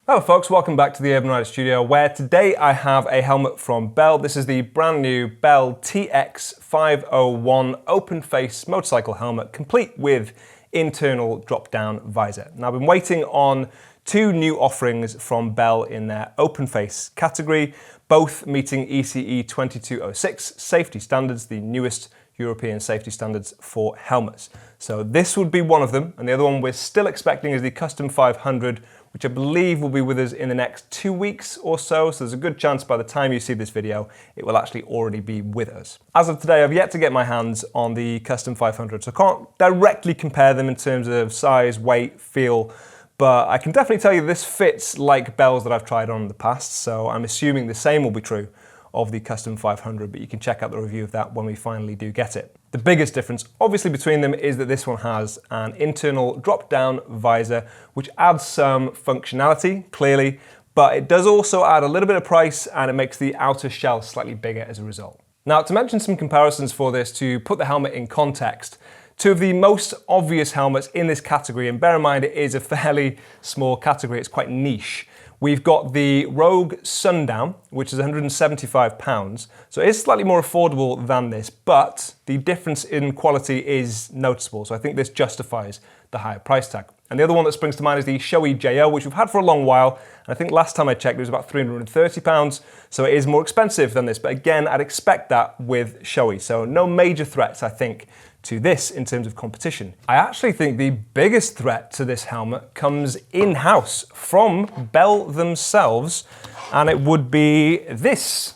Hello folks, welcome back to the Urban Rider Studio, where today I have a helmet from Bell. This is the brand new Bell TX501 open face motorcycle helmet, complete with internal drop-down visor. Now I've been waiting on two new offerings from Bell in their open face category, both meeting ECE 2206 safety standards, the newest European safety standards for helmets. So this would be one of them, and the other one we're still expecting is the Custom 500, which I believe will be with us in the next 2 weeks or so. So there's a good chance by the time you see this video, it will actually already be with us. As of today, I've yet to get my hands on the Custom 500, so I can't directly compare them in terms of size, weight, feel, but I can definitely tell you this fits like Bells that I've tried on in the past, so I'm assuming the same will be true of the Custom 500, but you can check out the review of that when we finally do get it. The biggest difference, obviously, between them is that this one has an internal drop-down visor, which adds some functionality, clearly, but it does also add a little bit of price, and it makes the outer shell slightly bigger as a result. Now, to mention some comparisons for this, to put the helmet in context, two of the most obvious helmets in this category, and bear in mind it is a fairly small category, it's quite niche. We've got the Rogue Sundown, which is £175, so it is slightly more affordable than this, but the difference in quality is noticeable, so I think this justifies the higher price tag. And the other one that springs to mind is the Shoei JO, which we've had for a long while, and I think last time I checked it was about £330, so it is more expensive than this, but again, I'd expect that with Shoei, so no major threats, I think, to this in terms of competition. I actually think the biggest threat to this helmet comes in-house from Bell themselves, and it would be this,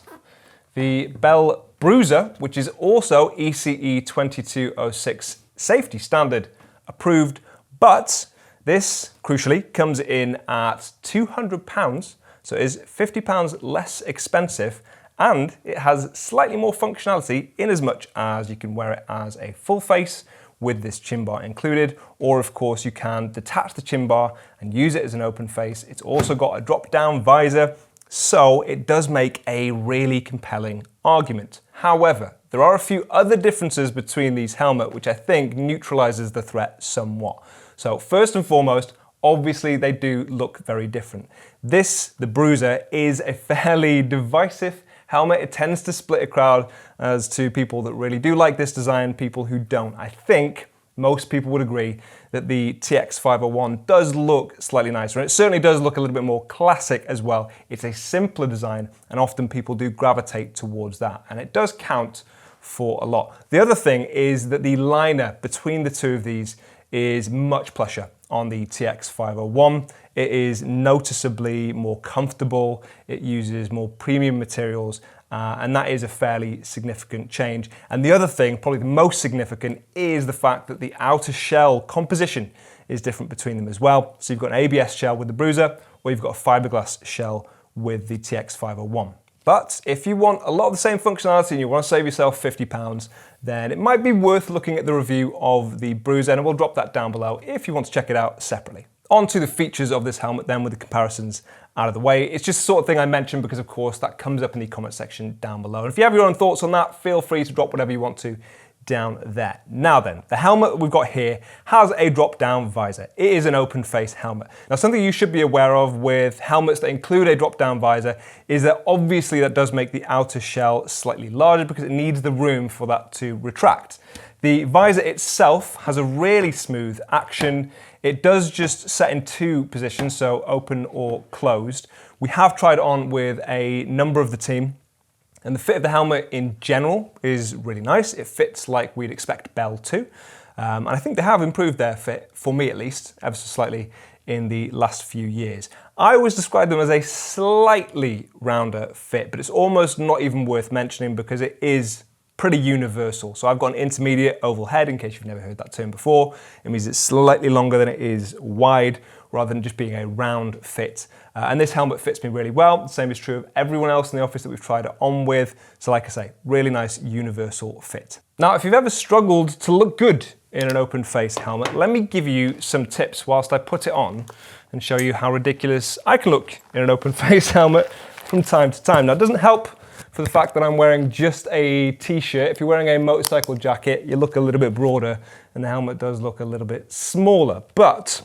the Bell Bruiser, which is also ECE 2206 safety standard approved, but this, crucially, comes in at £200, so it is £50 less expensive, and it has slightly more functionality in as much as you can wear it as a full face with this chin bar included, or of course you can detach the chin bar and use it as an open face. It's also got a drop-down visor, so it does make a really compelling argument. However, there are a few other differences between these helmets which I think neutralizes the threat somewhat. So first and foremost, obviously they do look very different. This, the Bruiser, is a fairly divisive helmet. It tends to split a crowd as to people that really do like this design, people who don't. I think most people would agree that the TX501 does look slightly nicer, and it certainly does look a little bit more classic as well. It's a simpler design, and often people do gravitate towards that, and it does count for a lot. The other thing is that the liner between the two of these is much plusher on the TX501. It is noticeably more comfortable, it uses more premium materials, and that is a fairly significant change. And the other thing, probably the most significant, is the fact that the outer shell composition is different between them as well. So you've got an ABS shell with the Bruiser, or you've got a fiberglass shell with the TX501. But if you want a lot of the same functionality and you want to save yourself £50, then it might be worth looking at the review of the Bruiser, and we'll drop that down below if you want to check it out separately. On to the features of this helmet then, with the comparisons out of the way. It's just the sort of thing I mentioned because of course that comes up in the comment section down below. And if you have your own thoughts on that, feel free to drop whatever you want to down there. Now then, the helmet we've got here has a drop-down visor. It is an open face helmet. Now, something you should be aware of with helmets that include a drop-down visor is that obviously that does make the outer shell slightly larger because it needs the room for that to retract. The visor itself has a really smooth action. It does just set in two positions, so open or closed. We have tried it on with a number of the team, and the fit of the helmet in general is really nice. It fits like we'd expect Bell to. And I think they have improved their fit, for me at least, ever so slightly in the last few years. I always describe them as a slightly rounder fit, but it's almost not even worth mentioning because it is pretty universal. So I've got an intermediate oval head, in case you've never heard that term before. It means it's slightly longer than it is wide, rather than just being a round fit. And this helmet fits me really well. The same is true of everyone else in the office that we've tried it on with. So like I say, really nice universal fit. Now, if you've ever struggled to look good in an open face helmet, let me give you some tips whilst I put it on and show you how ridiculous I can look in an open face helmet from time to time. Now, it doesn't help for the fact that I'm wearing just a t-shirt. If you're wearing a motorcycle jacket, you look a little bit broader and the helmet does look a little bit smaller. But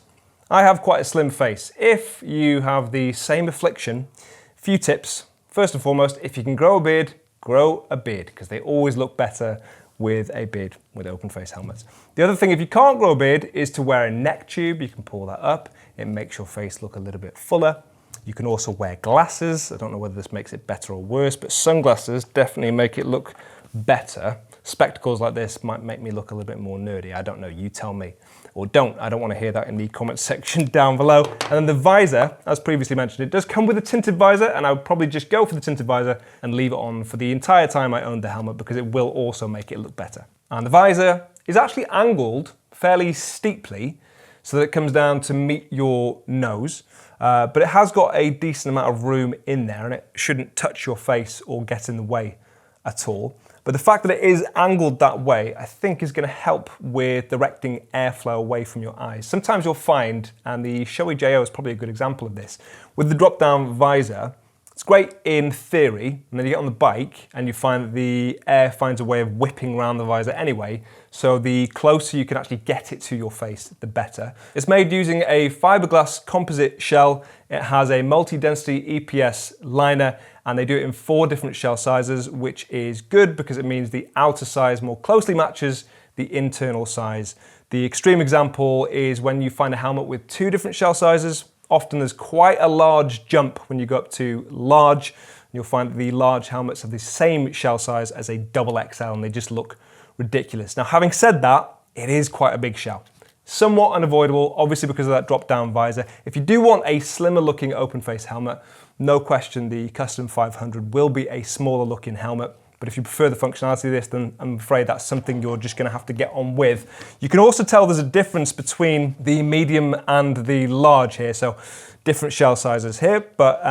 I have quite a slim face. If you have the same affliction, few tips. First and foremost, if you can grow a beard, because they always look better with a beard with open face helmets. The other thing, if you can't grow a beard, is to wear a neck tube. You can pull that up. It makes your face look a little bit fuller. You can also wear glasses. I don't know whether this makes it better or worse, but sunglasses definitely make it look better. Spectacles like this might make me look a little bit more nerdy. I don't know, you tell me. Or don't, I don't want to hear that in the comment section down below. And then the visor, as previously mentioned, it does come with a tinted visor, and I would probably just go for the tinted visor and leave it on for the entire time I owned the helmet, because it will also make it look better. And the visor is actually angled fairly steeply so that it comes down to meet your nose. But it has got a decent amount of room in there, and it shouldn't touch your face or get in the way at all. But the fact that it is angled that way, I think, is going to help with directing airflow away from your eyes. Sometimes you'll find, and the Shoei JO is probably a good example of this, with the drop-down visor, it's great in theory, and then you get on the bike and you find that the air finds a way of whipping around the visor anyway, so the closer you can actually get it to your face, the better. It's made using a fiberglass composite shell. It has a multi-density EPS liner, and they do it in 4 different shell sizes, which is good because it means the outer size more closely matches the internal size. The extreme example is when you find a helmet with 2 different shell sizes. Often there's quite a large jump when you go up to large. You'll find that the large helmets have the same shell size as a double XL, and they just look ridiculous. Now, having said that, it is quite a big shell. Somewhat unavoidable, obviously because of that drop-down visor. If you do want a slimmer looking open face helmet, no question the Custom 500 will be a smaller looking helmet. But if you prefer the functionality of this, then I'm afraid that's something you're just gonna have to get on with. You can also tell there's a difference between the medium and the large here. So different shell sizes here, but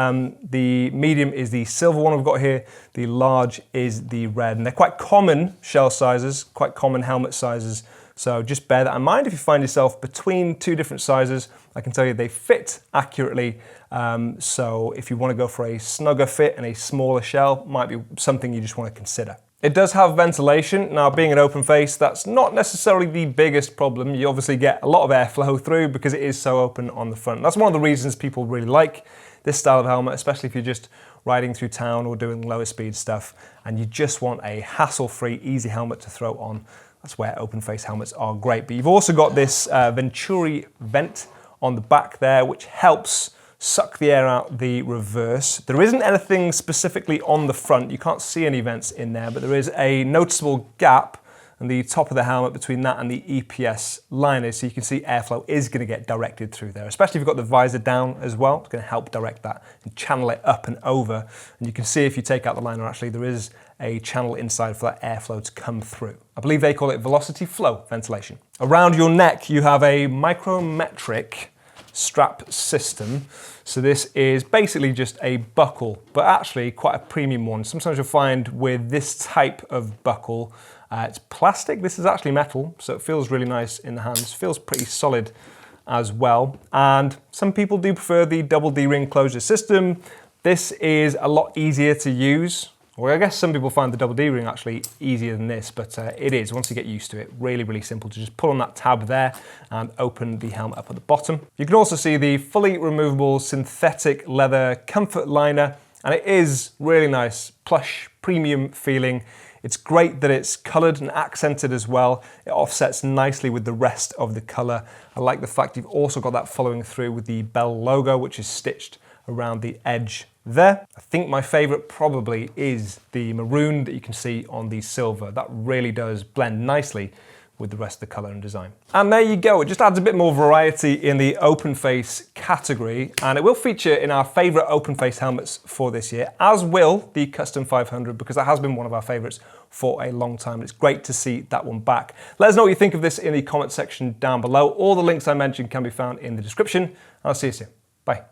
the medium is the silver one we've got here. The large is the red, and they're quite common shell sizes, quite common helmet sizes. So just bear that in mind if you find yourself between 2 different sizes. I can tell you they fit accurately. So if you want to go for a snugger fit and a smaller shell, might be something you just want to consider. It does have ventilation. Now, being an open face, that's not necessarily the biggest problem. You obviously get a lot of airflow through because it is so open on the front. That's one of the reasons people really like this style of helmet, especially if you're just riding through town or doing lower speed stuff and you just want a hassle-free, easy helmet to throw on. That's where open face helmets are great. But you've also got this Venturi vent on the back there, which helps suck the air out the reverse. There isn't anything specifically on the front. You can't see any vents in there, but there is a noticeable gap on the top of the helmet between that and the EPS liner, so you can see airflow is going to get directed through there, especially if you've got the visor down as well. It's going to help direct that and channel it up and over. And you can see if you take out the liner, actually there is a channel inside for that airflow to come through. I believe they call it velocity flow ventilation. Around your neck you have a micrometric strap system. So this is basically just a buckle, but actually quite a premium one. Sometimes you'll find with this type of buckle, it's plastic. This is actually metal, so it feels really nice in the hands. Feels pretty solid as well. And some people do prefer the double D-ring closure system. This is a lot easier to use. Or I guess some people find the double D-ring actually easier than this, but it is, once you get used to it, really, really simple to just pull on that tab there and open the helmet up at the bottom. You can also see the fully removable synthetic leather comfort liner, and it is really nice, plush, premium feeling. It's great that it's colored and accented as well. It offsets nicely with the rest of the color. I like the fact you've also got that following through with the Bell logo, which is stitched around the edge there. I think my favorite probably is the maroon that you can see on the silver. That really does blend nicely with the rest of the color and design. And there you go, it just adds a bit more variety in the open face category, and it will feature in our favorite open face helmets for this year, as will the Custom 500, because that has been one of our favorites for a long time. It's great to see that one back. Let us know what you think of this in the comment section down below. All the links I mentioned can be found in the description. I'll see you soon. Bye.